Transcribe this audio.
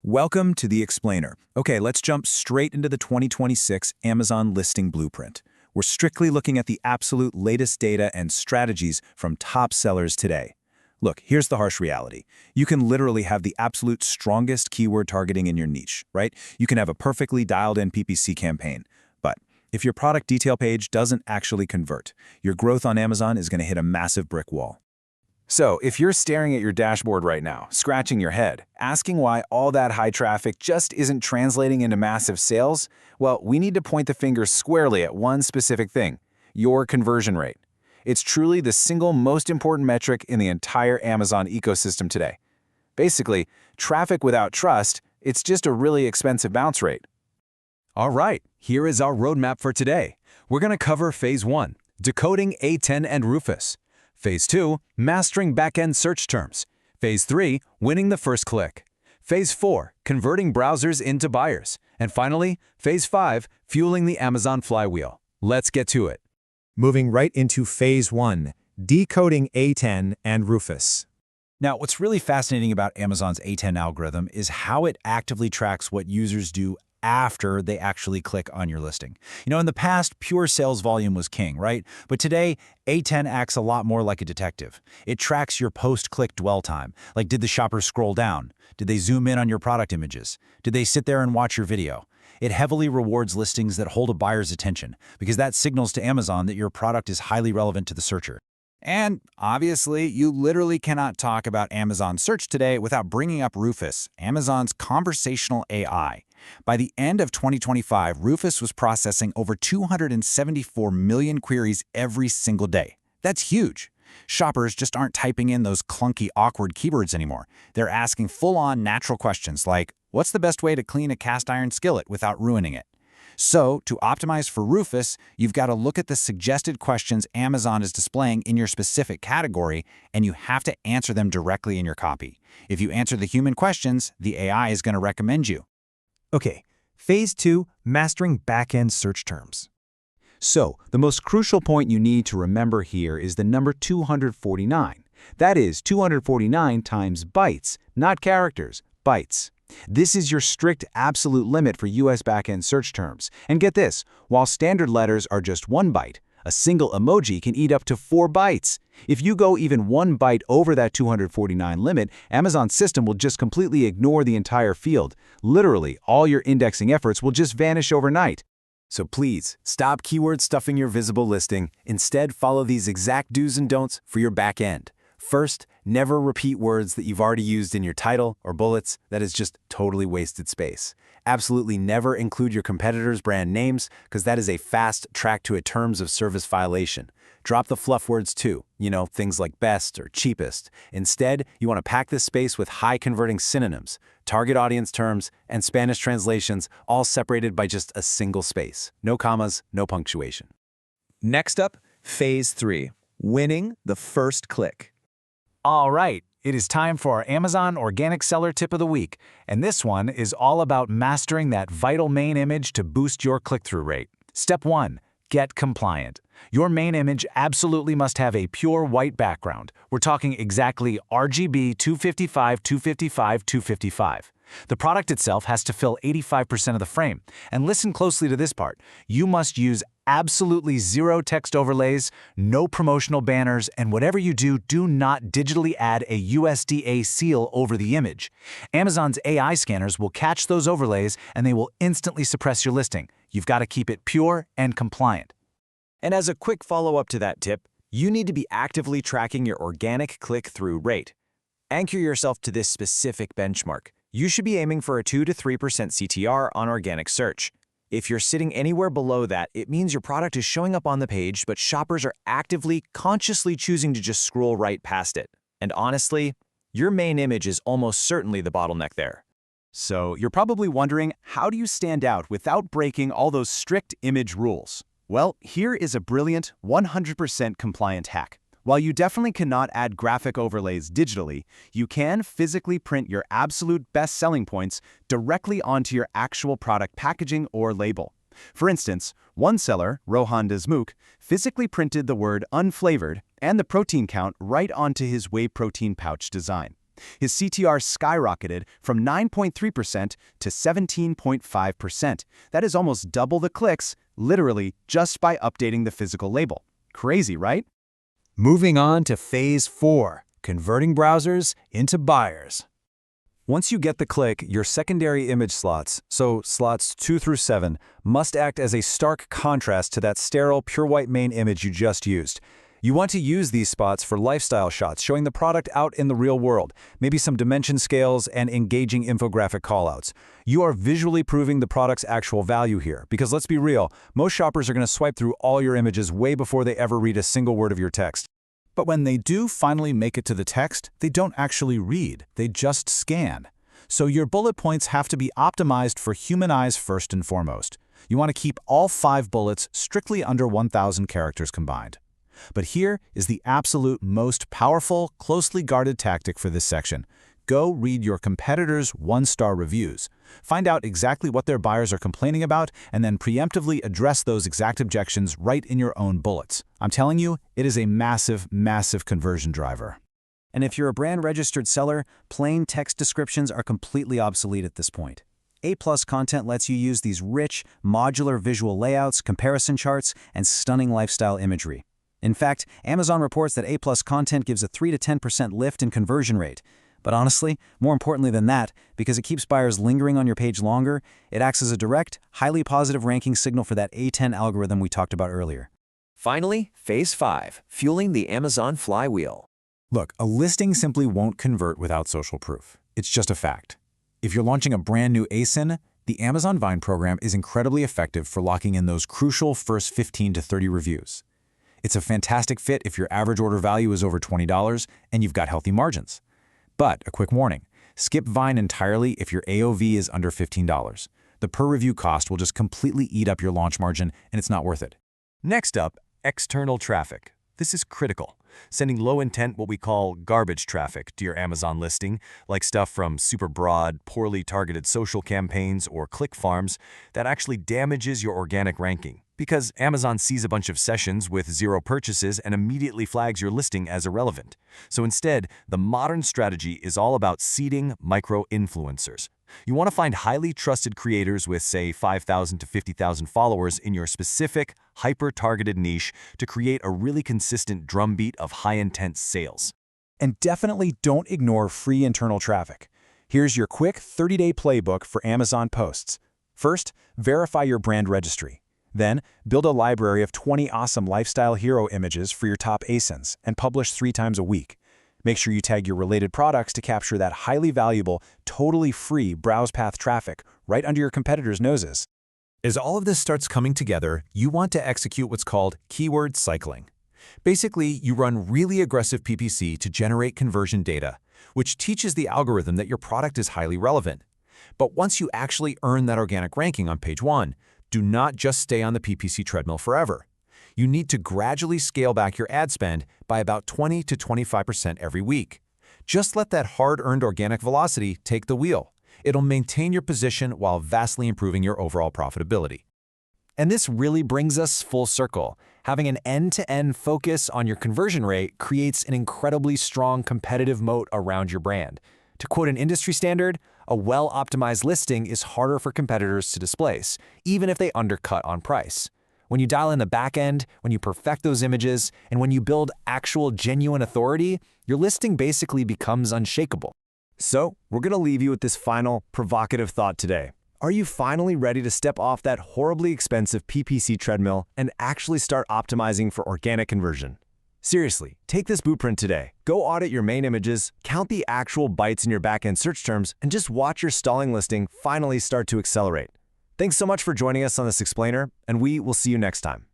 Welcome to The Explainer. Okay, let's jump straight into the 2026 Amazon listing blueprint. We're strictly looking at the absolute latest data and strategies from top sellers today. Look, here's the harsh reality. You can literally have the absolute strongest keyword targeting in your niche, right? You can have a perfectly dialed-in PPC campaign. But if your product detail page doesn't actually convert, your growth on Amazon is going to hit a massive brick wall. So, if you're staring at your dashboard right now, scratching your head, asking why all that high traffic just isn't translating into massive sales, well, we need to point the finger squarely at one specific thing: your conversion rate. It's truly the single most important metric in the entire Amazon ecosystem today. Basically, traffic without trust, it's just a really expensive bounce rate. All right, here is our roadmap for today. We're going to cover Phase 1, decoding A10 and Rufus. Phase 2, mastering back-end search terms. Phase 3, winning the first click. Phase 4, converting browsers into buyers. And finally, Phase 5, fueling the Amazon flywheel. Let's get to it. Moving right into Phase 1, decoding A10 and Rufus. Now, what's really fascinating about Amazon's A10 algorithm is how it actively tracks what users do after they actually click on your listing. You know, in the past, pure sales volume was king, right? But today, A10 acts a lot more like a detective. It tracks your post-click dwell time. Like, did the shopper scroll down? Did they zoom in on your product images? Did they sit there and watch your video? It heavily rewards listings that hold a buyer's attention, because that signals to Amazon that your product is highly relevant to the searcher. And obviously, you literally cannot talk about Amazon Search today without bringing up Rufus, Amazon's conversational AI. By the end of 2025, Rufus was processing over 274 million queries every single day. That's huge. Shoppers just aren't typing in those clunky, awkward keywords anymore. They're asking full-on natural questions like, what's the best way to clean a cast iron skillet without ruining it? So, to optimize for Rufus, you've got to look at the suggested questions Amazon is displaying in your specific category, and you have to answer them directly in your copy. If you answer the human questions, the AI is going to recommend you. Okay, Phase 2, mastering back-end search terms. So, the most crucial point you need to remember here is the number 249. That is 249 times bytes, not characters, bytes. This is your strict absolute limit for US backend search terms. And get this, while standard letters are just 1 byte, a single emoji can eat up to 4 bytes. If you go even 1 byte over that 249 limit, Amazon's system will just completely ignore the entire field. Literally, all your indexing efforts will just vanish overnight. So please, stop keyword stuffing your visible listing. Instead, follow these exact do's and don'ts for your back end. First, never repeat words that you've already used in your title or bullets. That is just totally wasted space. Absolutely never include your competitors' brand names, because that is a fast track to a terms of service violation. Drop the fluff words too, things like best or cheapest. Instead, you want to pack this space with high-converting synonyms, target audience terms, and Spanish translations, all separated by just a single space. No commas, no punctuation. Next up, Phase 3, winning the first click. All right, it is time for our Amazon Organic Seller Tip of the Week, and this one is all about mastering that vital main image to boost your click-through rate. Step 1. Get compliant. Your main image absolutely must have a pure white background. We're talking exactly RGB 255, 255, 255. The product itself has to fill 85% of the frame. And listen closely to this part. You must use absolutely zero text overlays, no promotional banners, and whatever you do, do not digitally add a USDA seal over the image. Amazon's AI scanners will catch those overlays and they will instantly suppress your listing. You've got to keep it pure and compliant. And as a quick follow-up to that tip, you need to be actively tracking your organic click-through rate. Anchor yourself to this specific benchmark. You should be aiming for a 2 to 3% CTR on organic search. If you're sitting anywhere below that, it means your product is showing up on the page, but shoppers are actively, consciously choosing to just scroll right past it. And honestly, your main image is almost certainly the bottleneck there. So you're probably wondering, how do you stand out without breaking all those strict image rules? Well, here is a brilliant 100% compliant hack. While you definitely cannot add graphic overlays digitally, you can physically print your absolute best selling points directly onto your actual product packaging or label. For instance, one seller, Rohan Desmook, physically printed the word unflavored and the protein count right onto his whey protein pouch design. His CTR skyrocketed from 9.3% to 17.5%. That is almost double the clicks, literally just by updating the physical label. Crazy, right? Moving on to Phase 4, converting browsers into buyers. Once you get the click, your secondary image slots, so slots 2 through 7, must act as a stark contrast to that sterile, pure white main image you just used. You want to use these spots for lifestyle shots, showing the product out in the real world, maybe some dimension scales and engaging infographic callouts. You are visually proving the product's actual value here, because let's be real, most shoppers are going to swipe through all your images way before they ever read a single word of your text. But when they do finally make it to the text, they don't actually read, they just scan. So your bullet points have to be optimized for human eyes first and foremost. You want to keep all 5 bullets strictly under 1,000 characters combined. But here is the absolute most powerful, closely guarded tactic for this section. Go read your competitors' 1-star reviews. Find out exactly what their buyers are complaining about, and then preemptively address those exact objections right in your own bullets. I'm telling you, it is a massive, massive conversion driver. And if you're a brand-registered seller, plain text descriptions are completely obsolete at this point. A+ content lets you use these rich, modular visual layouts, comparison charts, and stunning lifestyle imagery. In fact, Amazon reports that A+ content gives a 3 to 10% lift in conversion rate. But honestly, more importantly than that, because it keeps buyers lingering on your page longer, it acts as a direct, highly positive ranking signal for that A10 algorithm we talked about earlier. Finally, Phase 5, fueling the Amazon flywheel. Look, a listing simply won't convert without social proof. It's just a fact. If you're launching a brand new ASIN, the Amazon Vine program is incredibly effective for locking in those crucial first 15 to 30 reviews. It's a fantastic fit if your average order value is over $20 and you've got healthy margins. But a quick warning, skip Vine entirely if your AOV is under $15. The per review cost will just completely eat up your launch margin, and it's not worth it. Next up, external traffic. This is critical. Sending low-intent, what we call garbage traffic to your Amazon listing, like stuff from super broad, poorly targeted social campaigns or click farms, that actually damages your organic ranking. Because Amazon sees a bunch of sessions with 0 purchases and immediately flags your listing as irrelevant. So instead, the modern strategy is all about seeding micro-influencers. You want to find highly trusted creators with, say, 5,000 to 50,000 followers in your specific, hyper-targeted niche to create a really consistent drumbeat of high-intent sales. And definitely don't ignore free internal traffic. Here's your quick 30-day playbook for Amazon posts. First, verify your brand registry. Then, build a library of 20 awesome lifestyle hero images for your top ASINs and publish 3 times a week. Make sure you tag your related products to capture that highly valuable, totally free browse path traffic right under your competitors' noses. As all of this starts coming together, you want to execute what's called keyword cycling. Basically, you run really aggressive PPC to generate conversion data, which teaches the algorithm that your product is highly relevant. But once you actually earn that organic ranking on page 1, do not just stay on the PPC treadmill forever. You need to gradually scale back your ad spend by about 20 to 25% every week. Just let that hard-earned organic velocity take the wheel. It'll maintain your position while vastly improving your overall profitability. And this really brings us full circle. Having an end-to-end focus on your conversion rate creates an incredibly strong competitive moat around your brand. To quote an industry standard, a well-optimized listing is harder for competitors to displace, even if they undercut on price. When you dial in the back end, when you perfect those images, and when you build actual genuine authority, your listing basically becomes unshakable. So, we're going to leave you with this final, provocative thought today. Are you finally ready to step off that horribly expensive PPC treadmill and actually start optimizing for organic conversion? Seriously, take this blueprint today. Go audit your main images, count the actual bytes in your back-end search terms, and just watch your stalling listing finally start to accelerate. Thanks so much for joining us on this explainer, and we will see you next time.